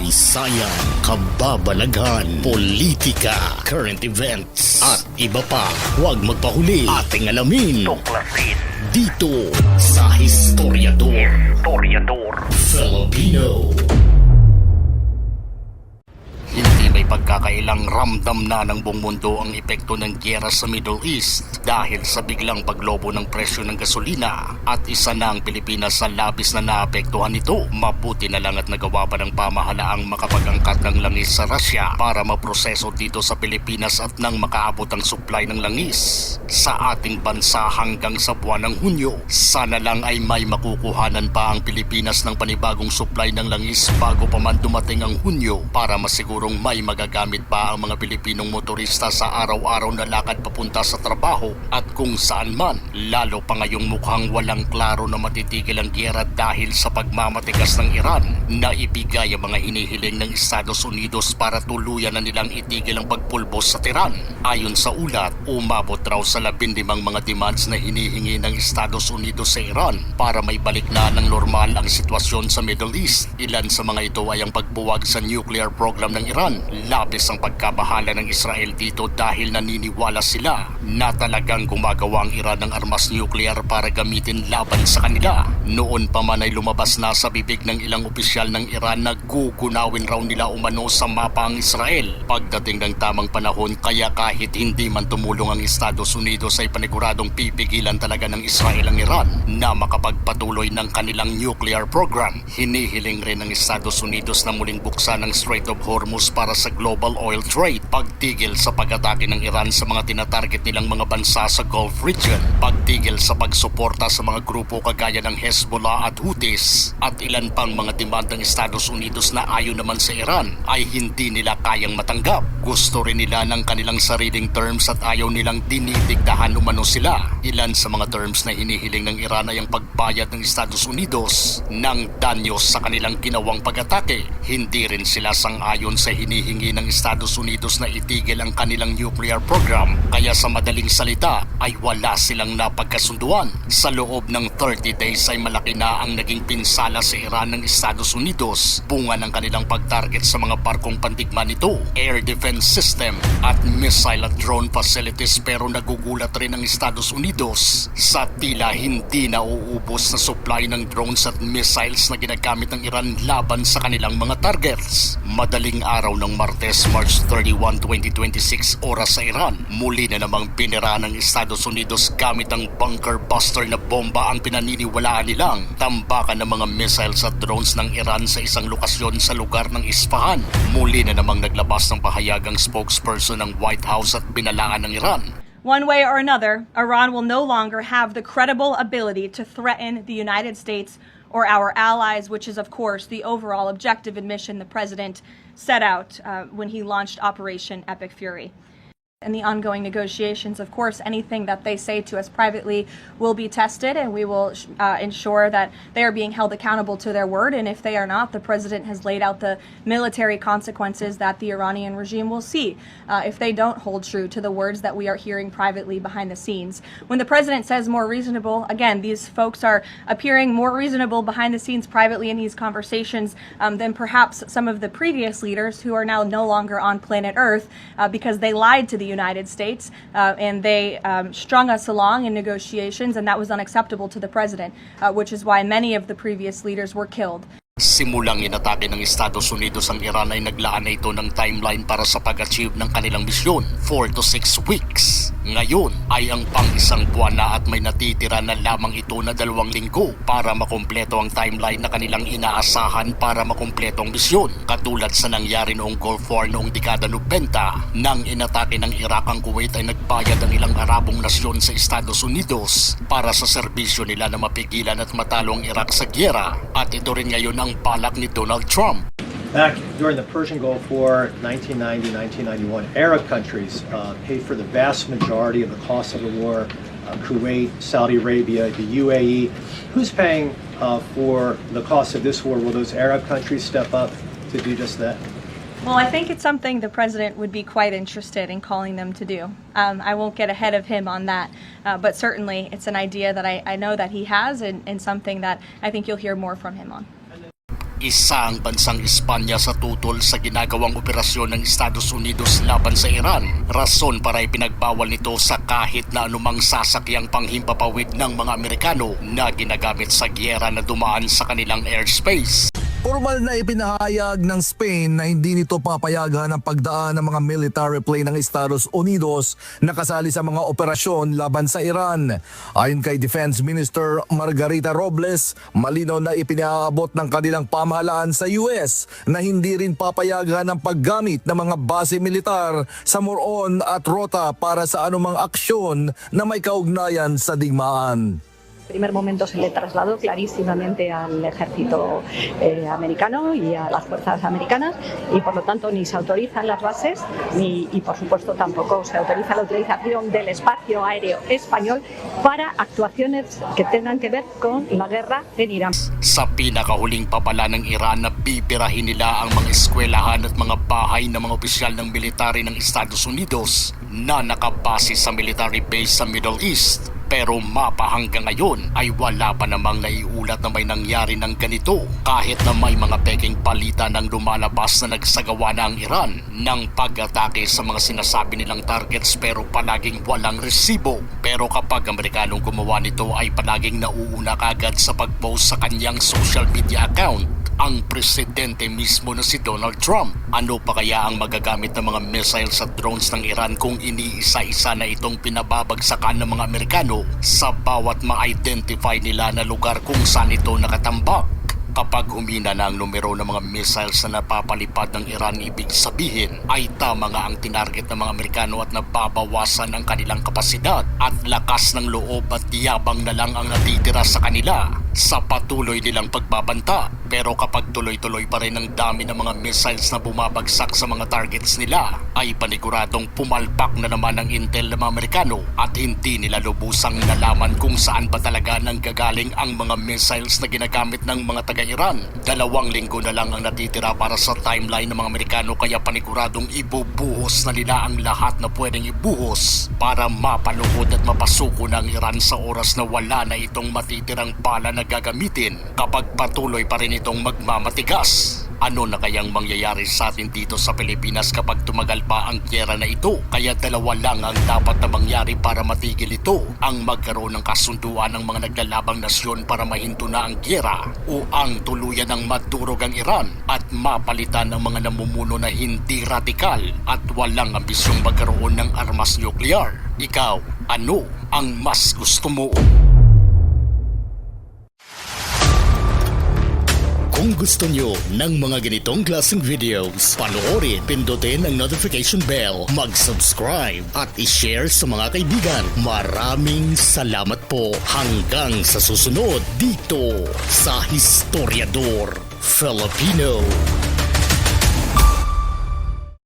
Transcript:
kasaysayan, kababalaghan, politika, current events, at iba pa. Huwag magpahuli, ating alamin. Tuklasin dito sa Historiador Filipino. Hindi may pagkakailang ramdam na ng buong mundo ang epekto ng giyera sa Middle East dahil sa biglang paglobo ng presyo ng gasolina at isa na ang Pilipinas sa labis na naapektuhan nito. Mabuti na lang at nagawa pa ng pamahalaang makapag-angkat ng langis sa Russia para maproseso dito sa Pilipinas at nang makaabot ang supply ng langis sa ating bansa hanggang sa buwan ng Hunyo. Sana lang ay may makukuhanan pa ang Pilipinas ng panibagong supply ng langis bago pa man dumating ang Hunyo para masigurong may magagamit pa ang mga Pilipinong motorista sa araw-araw na lakad papunta sa trabaho at kung saan man. Lalo pa ngayong mukhang walang klaro na matitigil ang giyera dahil sa pagmamatigas ng Iran na ibigay ang mga hinihiling ng Estados Unidos para tuluyan na nilang itigil ang pagpulbos sa Tehran. Ayon sa ulat, umabot raw sa 15 mga demands na hinihingi ng Estados Unidos sa Iran para may balik na ng normal ang sitwasyon sa Middle East. Ilan sa mga ito ay ang pagbuwag sa nuclear program ng Iran. Labis ang pagkabahala ng Israel dito dahil naniniwala sila na talagang gumagawa ang Iran ng armas nuclear para gamitin laban sa kanila. Noon pa man ay lumabas na sa bibig ng ilang opisyal ng Iran na gugunawin raw nila umano sa mapa ang Israel pagdating ng tamang panahon, kaya kahit hindi man tumulong ang Estados Unidos ay paniguradong pipigilan talaga ng Israel ang Iran na makapagpatuloy ng kanilang nuclear program. Hinihiling rin ng Estados Unidos na muling buksan ang Strait of Hormuz para sa global oil trade, pagtigil sa pag-atake ng Iran sa mga tinatarget nilang mga bansa sa Gulf region, pagtigil sa pagsuporta sa mga grupo kagaya ng Hezbollah at Houthis, at ilan pang mga demand ng Estados Unidos na ayon naman sa Iran ay hindi nila kayang matanggap. Gusto rin nila ng kanilang sariling terms at ayaw nilang dinidigdahan umano sila. Ilan sa mga terms na hinihiling ng Iran ay ang pagbayad ng Estados Unidos ng danyos sa kanilang ginawang pag-atake. Hindi rin sila sang-ayon sa hinihingi ng Estados Unidos na itigil ang kanilang nuclear program, kaya sa madaling salita ay wala silang napagkasunduan. Sa loob ng 30 days ay malaki na ang naging pinsala sa Iran ng Estados Unidos, bunga ng kanilang pag-target sa mga barkong pandigma nito, air defense system at missile at drone facilities. Pero nagugulat rin ang Estados Unidos sa tila hindi nauubos na supply ng drones at missiles na ginagamit ng Iran laban sa kanilang mga targets. Madaling araw ng Martes, March 31, 2026 oras sa Iran, muli na namang binira ng Estados Unidos gamit ang bunker buster na bomba ang pinaniniwalaan nilang tambakan ng mga missiles at drones ng Iran sa isang lokasyon sa lugar ng Isfahan. Muli na namang naglabas ng pahayag ang spokesperson ng White House at binalaan ng Iran. One way or another, Iran will no longer have the credible ability to threaten the United States or our allies, which is, of course, the overall objective and mission the president set out when he launched Operation Epic Fury. In the ongoing negotiations, of course, anything that they say to us privately will be tested, and we will ensure that they are being held accountable to their word. And if they are not, the president has laid out the military consequences that the Iranian regime will see if they don't hold true to the words that we are hearing privately behind the scenes. When the president says more reasonable, again, these folks are appearing more reasonable behind the scenes privately in these conversations than perhaps some of the previous leaders who are now no longer on planet Earth because they lied to the United States and they strung us along in negotiations, and that was unacceptable to the president, which is why many of the previous leaders were killed. Simulang inatake ng Estados Unidos ang Iran ay naglaan na ito ng timeline para sa pag-achieve ng kanilang misyon, 4 to 6 weeks. Ngayon ay ang pang-isang buwan na at may natitira na lamang ito na 2 linggo para makumpleto ang timeline na kanilang inaasahan para makumpleto ang misyon. Katulad sa nangyari noong Gulf War noong dekada 90, nang inatake ng Iraq ang Kuwait ay nagbayad ang ilang Arabong nasyon sa Estados Unidos para sa serbisyo nila na mapigilan at matalo ang Iraq sa giyera, at ito rin ngayon ang balak ni Donald Trump. Back during the Persian Gulf War, 1990-1991, Arab countries paid for the vast majority of the cost of the war. Kuwait, Saudi Arabia, the UAE. Who's paying for the cost of this war? Will those Arab countries step up to do just that? Well, I think it's something the president would be quite interested in calling them to do. I won't get ahead of him on that, but certainly it's an idea that I know that he has and something that I think you'll hear more from him on. Isang bansang Espanya sa tutol sa ginagawang operasyon ng Estados Unidos laban sa Iran. Rason para ipinagbawal nito sa kahit na anumang sasakyang panghimpapawid ng mga Amerikano na ginagamit sa gyera na dumaan sa kanilang airspace. Formal na ipinahayag ng Spain na hindi nito papayagan ang pagdaan ng mga military plane ng Estados Unidos na kasali sa mga operasyon laban sa Iran. Ayon kay Defense Minister Margarita Robles, malinaw na ipinaabot ng kanilang pamahalaan sa US na hindi rin papayagan ang paggamit ng mga base militar sa Moron at Rota para sa anumang aksyon na may kaugnayan sa digmaan. En primer momento se le trasladó clarísimamente al ejército americano y a las fuerzas americanas y por lo tanto ni se autorizan las bases y por supuesto tampoco se autoriza la utilización del espacio aéreo español para actuaciones que tengan que ver con la guerra en Irán. Sa pinakahuling papala ng Iran na bibirahin nila ang mga eskwelahan at mga bahay ng mga opisyal ng military ng Estados Unidos na nakabase sa military base sa Middle East. Pero mapa hanggang ngayon ay wala pa namang naiulat na may nangyari ng ganito kahit na may mga peking balita ng lumalabas na nagsagawa na ang Iran ng pag-atake sa mga sinasabi nilang targets pero palaging walang resibo. Pero kapag Amerikanong gumawa nito ay palaging nauuna kagad sa pag-post sa kanyang social media account ang presidente mismo na si Donald Trump. Ano pa kaya ang magagamit ng mga missiles at drones ng Iran kung iniisa-isa na itong pinababagsakan ng mga Amerikano sa bawat ma-identify nila na lugar kung saan ito nakatambak? Kapag humina na ang numero ng mga missiles na napapalipad ng Iran, ibig sabihin ay tama nga ang tinarget ng mga Amerikano at nababawasan ang kanilang kapasidad at lakas ng loob at yabang na lang ang natitira sa kanila sa patuloy nilang pagbabanta. Pero kapag tuloy-tuloy pa rin ang dami ng mga missiles na bumabagsak sa mga targets nila, ay paniguradong pumalpak na naman ang intel ng mga Amerikano at hindi nila lubusang nalaman kung saan ba talaga nanggagaling ang mga missiles na ginagamit ng mga taga-Iran. 2 linggo na lang ang natitira para sa timeline ng mga Amerikano kaya paniguradong ibubuhos na nila ang lahat na pwedeng ibuhos para mapalugod at mapasuko ng Iran sa oras na wala na itong matitirang bala na gagamitin kapag patuloy pa rin itong magmamatigas. Ano na kayang mangyayari sa atin dito sa Pilipinas kapag tumagal pa ang gyera na ito? Kaya 2 lang ang dapat na mangyari para matigil ito. Ang magkaroon ng kasunduan ng mga naglalabang nasyon para mahinto na ang gyera o ang tuluyan ng madurog ang Iran at mapalitan ng mga namumuno na hindi radikal at walang ambisyong magkaroon ng armas nuklear. Ikaw, ano ang mas gusto mo? Kung gusto nyo ng mga ganitong klaseng videos, panoorin, pindutin ang notification bell, mag-subscribe at i-share sa mga kaibigan. Maraming salamat po hanggang sa susunod dito sa Historiador Filipino.